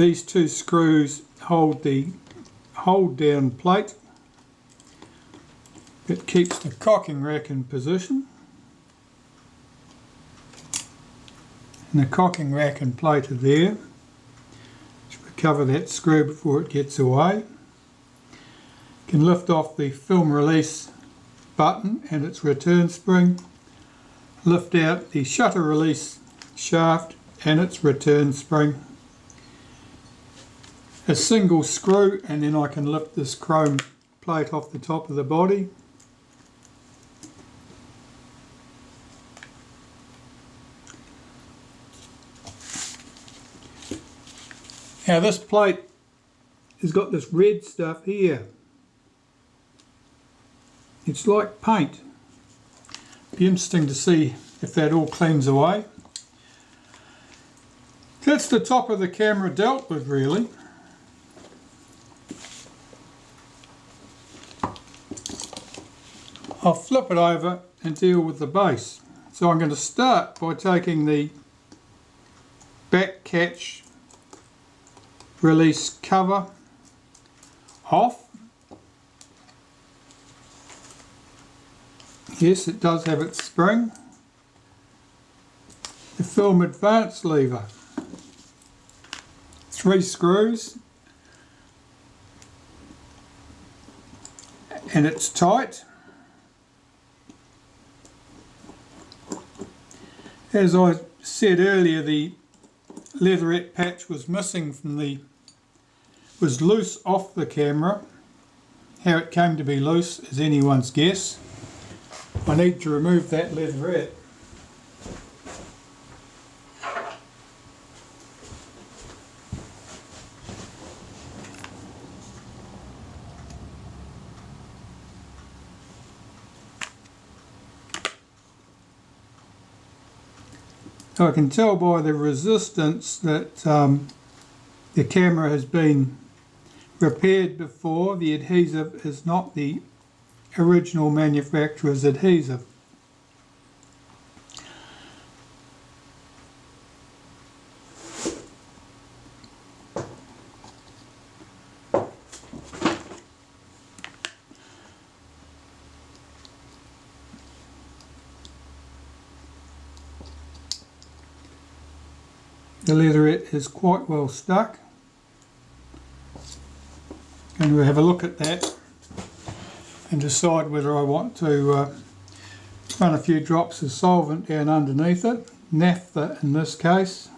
These two screws hold the hold down plate. It keeps the cocking rack in position. And the cocking rack and plate are there. Just recover that screw before it gets away. You can lift off the film release button and its return spring. Lift out the shutter release shaft and its return spring. A single screw, and then I can lift this chrome plate off the top of the body. Now this plate has got this red stuff here. It's like paint. Be interesting to see if that all cleans away. That's the top of the camera dealt with, really. I'll flip it over and deal with the base. So I'm going to start by taking the back catch release cover off. Yes, it does have its spring. The film advance lever. 3 screws. And it's tight. As I said earlier, the leatherette patch was missing from was loose off the camera. How it came to be loose is anyone's guess. I need to remove that leatherette. So I can tell by the resistance that the camera has been repaired before. The adhesive is not the original manufacturer's adhesive. The leatherette is quite well stuck. Going to have a look at that and decide whether I want to run a few drops of solvent down underneath it, naphtha in this case,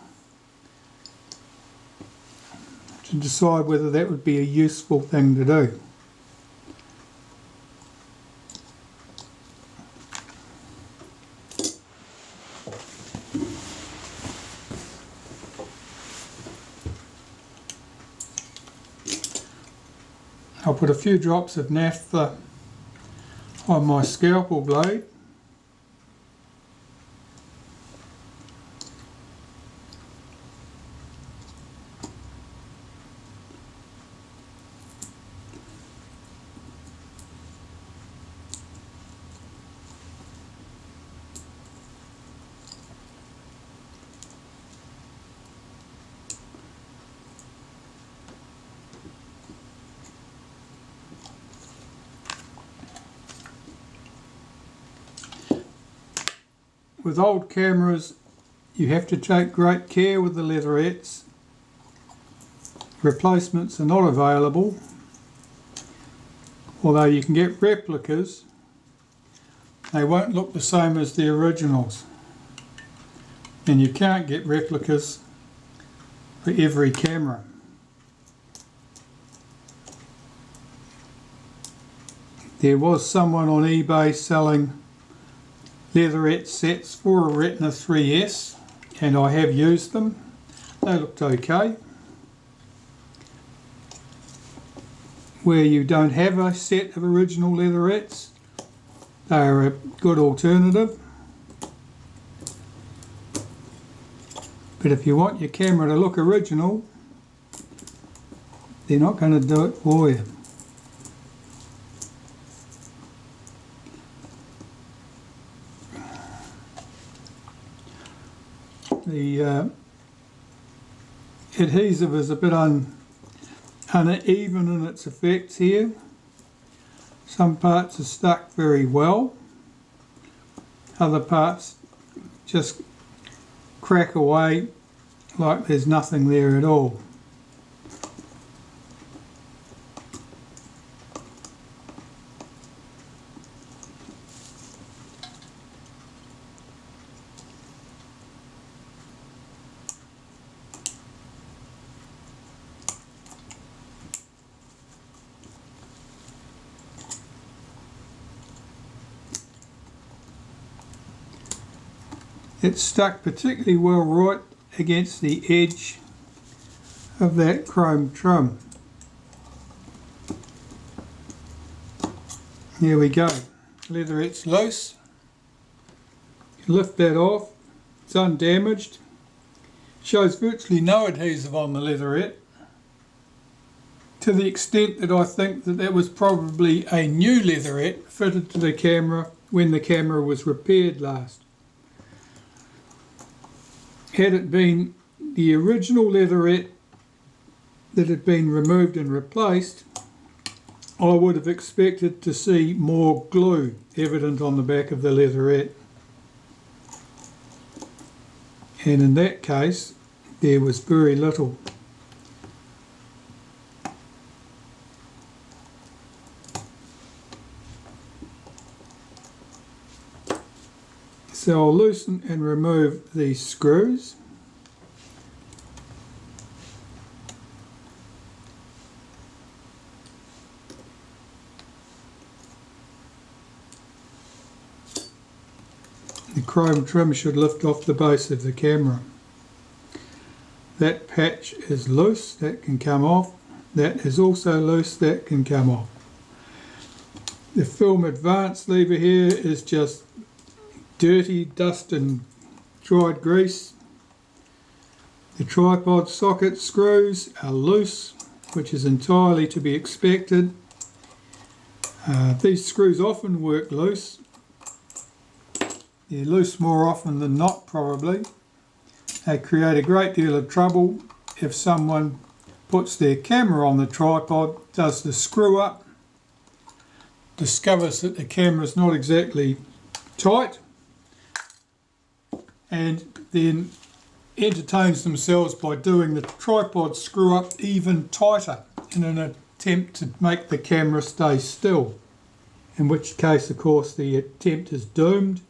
to decide whether that would be a useful thing to do. I'll put a few drops of naphtha on my scalpel blade. With old cameras, you have to take great care with the leatherettes. Replacements are not available, although you can get replicas. They won't look the same as the originals, and you can't get replicas for every camera. There was someone on eBay selling leatherette sets for a Retina IIIS, and I have used them. They looked okay. Where you don't have a set of original leatherettes, they are a good alternative. But if you want your camera to look original, they're not going to do it for you. adhesive is a bit uneven in its effects here. Some parts are stuck very well, other parts just crack away like there's nothing there at all. It's stuck particularly well right against the edge of that chrome trim. Here we go. Leatherette's loose. You can lift that off. It's undamaged. Shows virtually no adhesive on the leatherette, to the extent that I think that was probably a new leatherette fitted to the camera when the camera was repaired last. Had it been the original leatherette that had been removed and replaced, I would have expected to see more glue evident on the back of the leatherette. And in that case, there was very little. So I'll loosen and remove these screws. The chrome trim should lift off the base of the camera. That patch is loose, that can come off. That is also loose, that can come off. The film advance lever here is just dirty dust and dried grease. The tripod socket screws are loose, which is entirely to be expected. These screws often work loose. They're loose more often than not, probably. They create a great deal of trouble if someone puts their camera on the tripod, does the screw up, discovers that the camera's not exactly tight, and then entertains themselves by doing the tripod screw up even tighter in an attempt to make the camera stay still, in which case of course the attempt is doomed,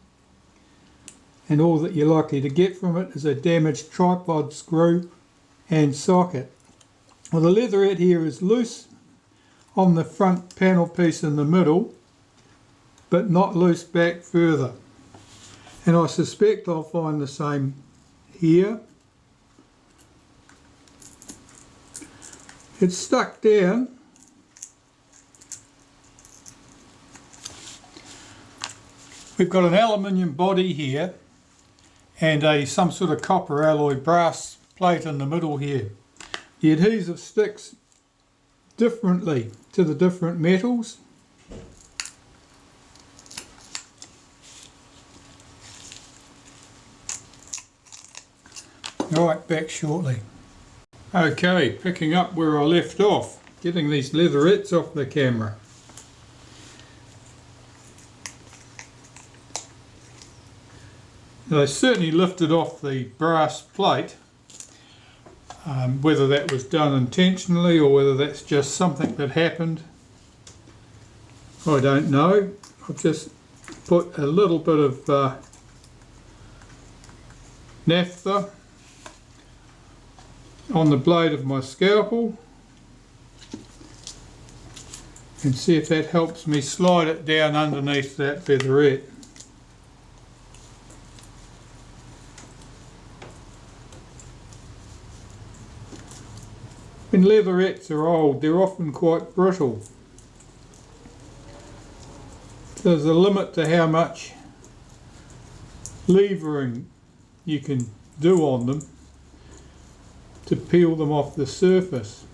and all that you're likely to get from it is a damaged tripod screw and socket. Well, the leatherette here is loose on the front panel piece in the middle, but not loose back further. And I suspect I'll find the same here. It's stuck down. We've got an aluminium body here and some sort of copper alloy brass plate in the middle here. The adhesive sticks differently to the different metals. Right, back shortly. Okay, picking up where I left off, getting these leatherettes off the camera. They certainly lifted off the brass plate. Whether that was done intentionally or whether that's just something that happened, I don't know. I've just put a little bit of naphtha on the blade of my scalpel and see if that helps me slide it down underneath that featherette. When leatherettes are old, they're often quite brittle. There's a limit to how much levering you can do on them to peel them off the surface.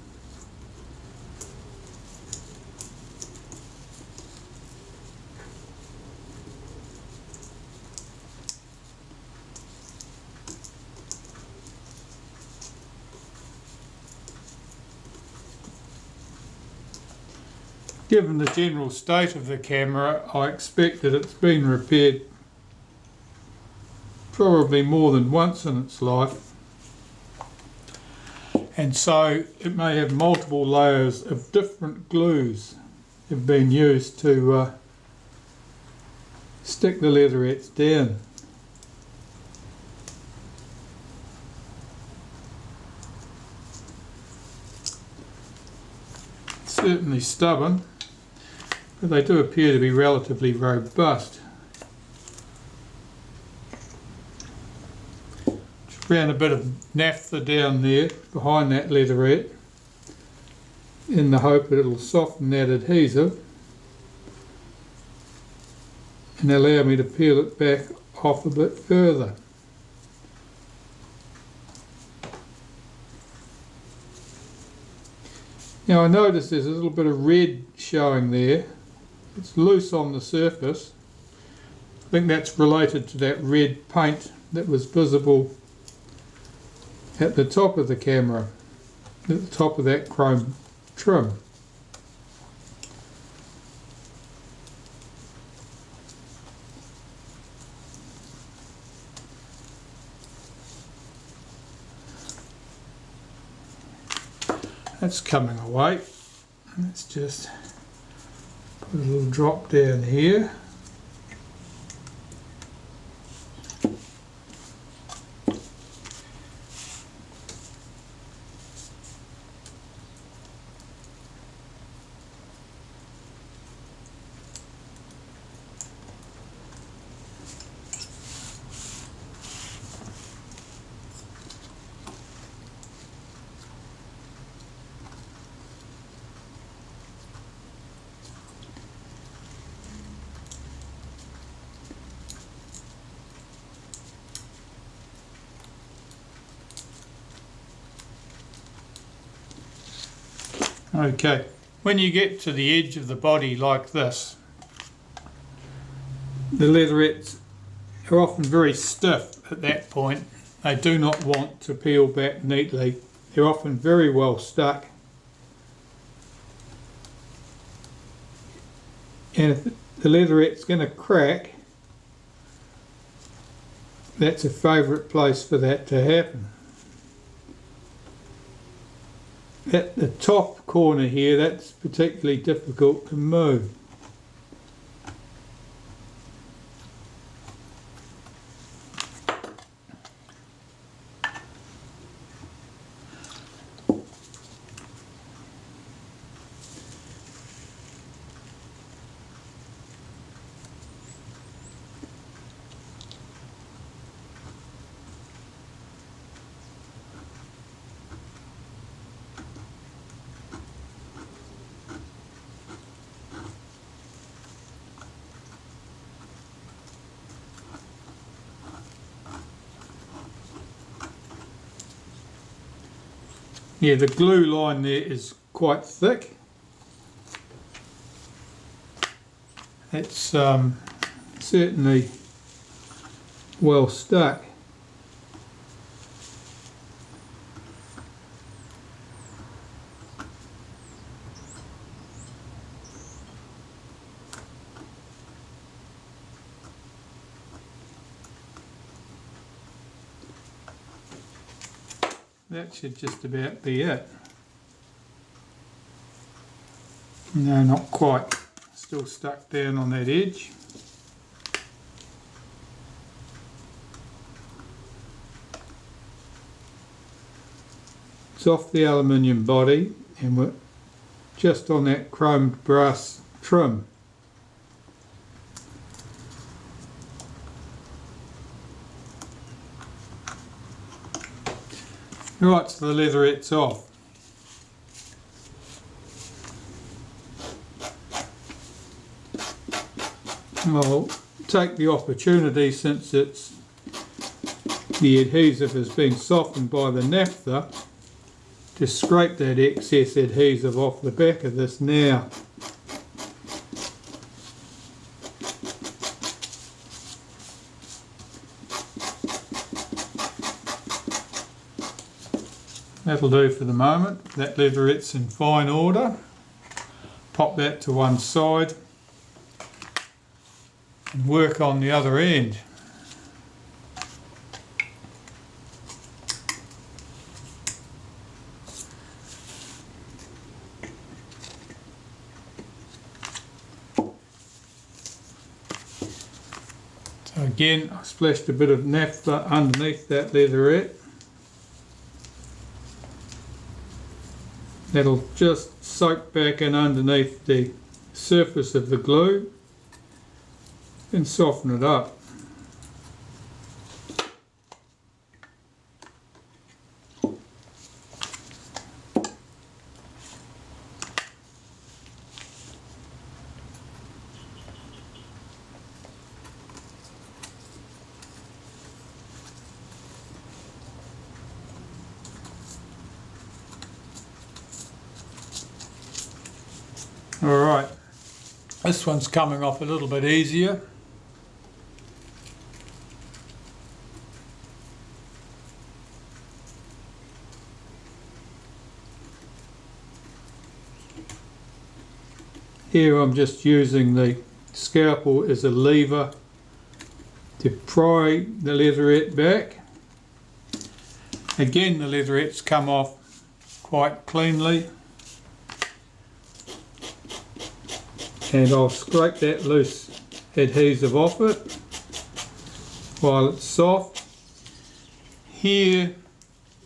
Given the general state of the camera, I expect that it's been repaired probably more than once in its life, and so it may have multiple layers of different glues have been used to stick the leatherettes down. Certainly stubborn, but they do appear to be relatively robust. Just ran a bit of naphtha down there behind that leatherette in the hope that it'll soften that adhesive and allow me to peel it back off a bit further. Now I notice there's a little bit of red showing there. It's loose on the surface. I think that's related to that red paint that was visible at the top of the camera, at the top of that chrome trim. That's coming away. Let's just put a little drop down here. Okay, when you get to the edge of the body like this, the leatherettes are often very stiff at that point. They do not want to peel back neatly. They're often very well stuck. And if the leatherette's going to crack, that's a favourite place for that to happen. At the top corner here, that's particularly difficult to move. Yeah, the glue line there is quite thick. It's certainly well stuck. That should just about be it. No, not quite. Still stuck down on that edge. It's off the aluminium body and we're just on that chromed brass trim. Right, so the leatherette's off. I'll take the opportunity, since the adhesive has been softened by the naphtha, to scrape that excess adhesive off the back of this now. That'll do for the moment. That leatherette's in fine order. pop that to one side and work on the other end. So again, I splashed a bit of naphtha underneath that leatherette. That'll just soak back in underneath the surface of the glue and soften it up. Alright, this one's coming off a little bit easier. Here I'm just using the scalpel as a lever to pry the leatherette back. Again, the leatherette's come off quite cleanly. And I'll scrape that loose adhesive off it while it's soft. Here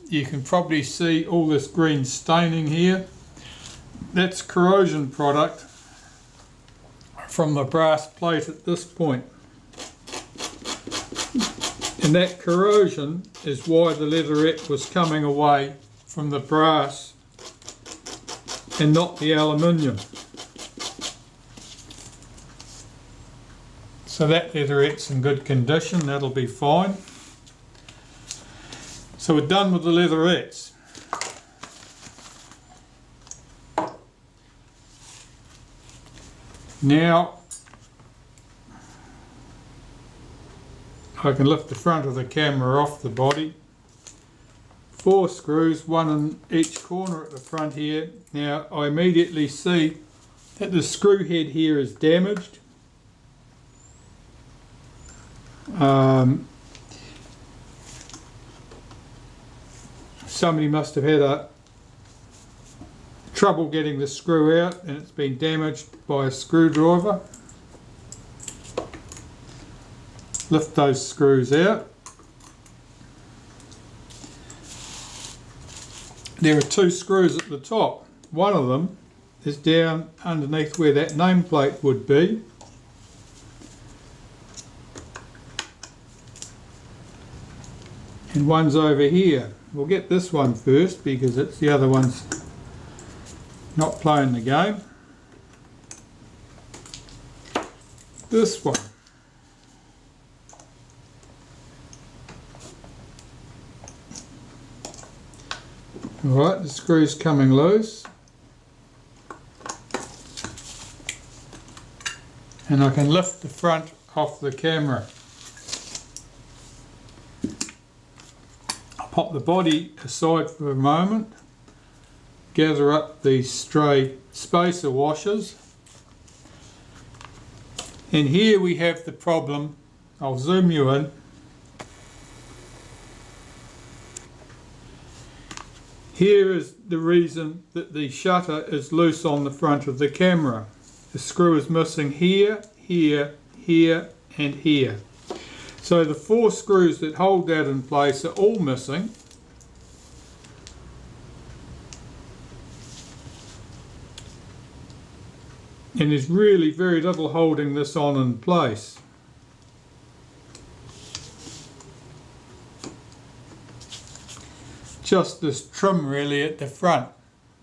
you can probably see all this green staining here. That's corrosion product from the brass plate at this point. And that corrosion is why the leatherette was coming away from the brass and not the aluminium. So that leatherette's in good condition, that'll be fine. So we're done with the leatherettes. Now I can lift the front of the camera off the body. 4 screws, one in each corner at the front here. Now I immediately see that the screw head here is damaged. Somebody must have had trouble getting the screw out and it's been damaged by a screwdriver. Lift those screws out. There are 2 screws at the top. One of them is down underneath where that nameplate would be. And one's over here. We'll get this one first because it's the other one's not playing the game. This one. Alright, the screw's coming loose. And I can lift the front off the camera. Pop the body aside for a moment, gather up these stray spacer washers, and here we have the problem. I'll zoom you in. Here is the reason that the shutter is loose on the front of the camera. The screw is missing here, here, here and here. So the 4 screws that hold that in place are all missing. And there's really very little holding this on in place. Just this trim really at the front.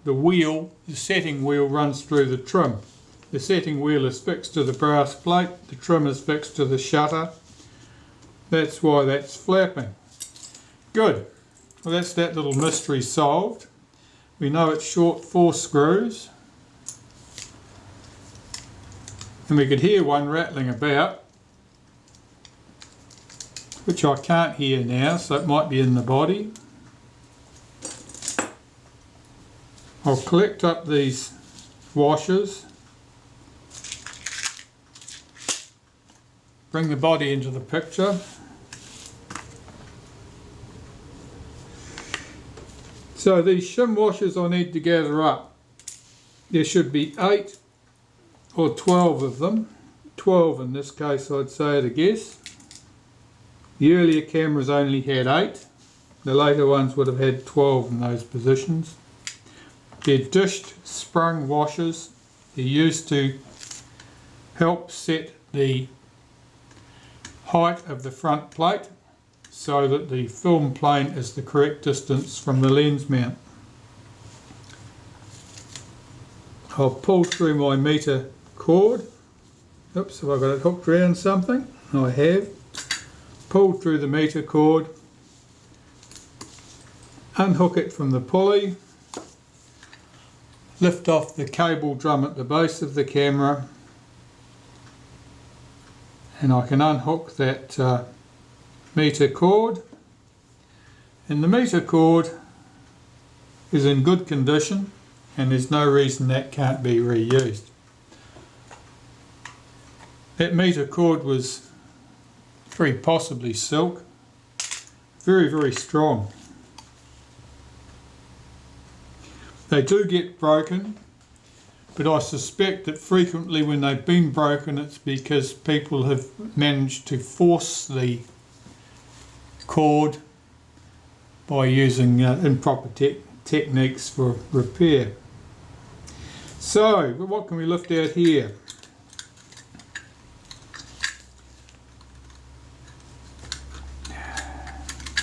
The wheel, the setting wheel runs through the trim. The setting wheel is fixed to the brass plate, the trim is fixed to the shutter. That's why that's flapping. Good. Well, that's that little mystery solved. We know it's short 4 screws. And we could hear one rattling about, which I can't hear now, so it might be in the body. I'll collect up these washers bring the body into the picture. So these shim washers I need to gather up. There should be 8 or 12 of them. 12 in this case, I'd say at a guess. The earlier cameras only had 8. The later ones would have had 12 in those positions. They're dished sprung washers. They're used to help set the height of the front plate so that the film plane is the correct distance from the lens mount. I'll pull through my meter cord. Oops, have I got it hooked around something? I have. Pulled through the meter cord. Unhook it from the pulley. Lift off the cable drum at the base of the camera. And I can unhook that meter cord. And the meter cord is in good condition and there's no reason that can't be reused. That meter cord was very possibly silk, very, very strong. They do get broken, but I suspect that frequently when they've been broken it's because people have managed to force the cord by using improper techniques for repair. So, what can we lift out here?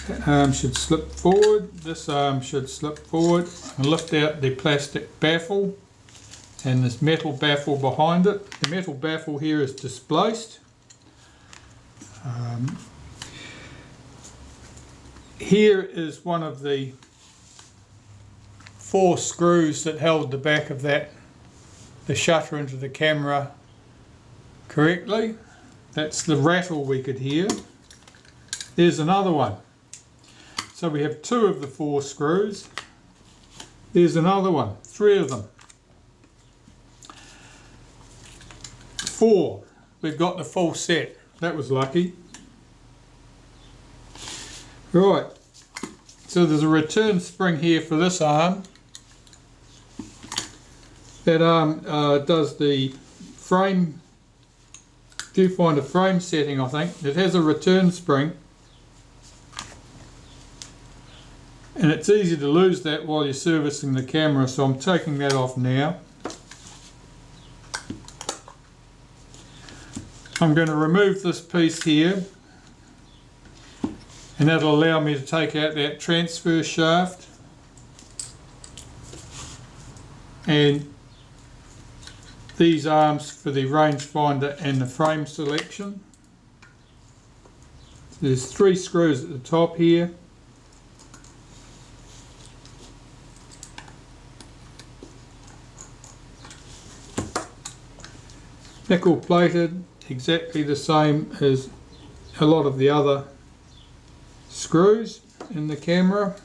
That arm should slip forward, this arm should slip forward. I can lift out the plastic baffle and this metal baffle behind it. The metal baffle here is displaced. Here is one of the 4 screws that held the back of the shutter into the camera correctly. That's the rattle we could hear. There's another one. So we have 2 of the 4 screws. There's another one, 3 of them. 4. We've got the full set. That was lucky. Right. So there's a return spring here for this arm. That arm does the frame, viewfinder frame setting, I think. It has a return spring. And it's easy to lose that while you're servicing the camera, so I'm taking that off now. I'm going to remove this piece here, and that'll allow me to take out that transfer shaft and these arms for the rangefinder and the frame selection. So there's 3 screws at the top here. Nickel plated, exactly the same as a lot of the other screws in the camera.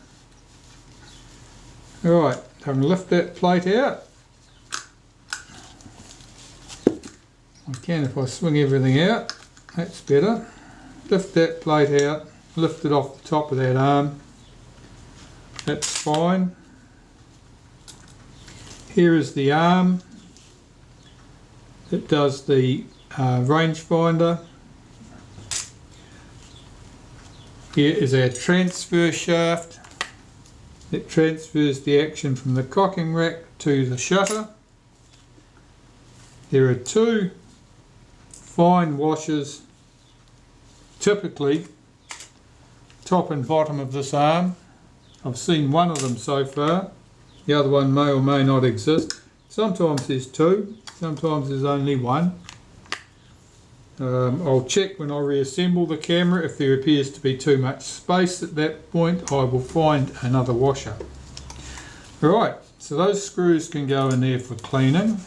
Alright, I can lift that plate out. I can if I swing everything out, that's better. Lift that plate out, lift it off the top of that arm, that's fine. Here is the arm that does the rangefinder. Here is our transfer shaft that transfers the action from the cocking rack to the shutter. There are 2 fine washers, typically top and bottom of this arm. I've seen one of them so far, the other one may or may not exist. Sometimes there's 2, sometimes there's only 1. I'll check when I reassemble the camera. If there appears to be too much space at that point, I will find another washer. Alright, so those screws can go in there for cleaning.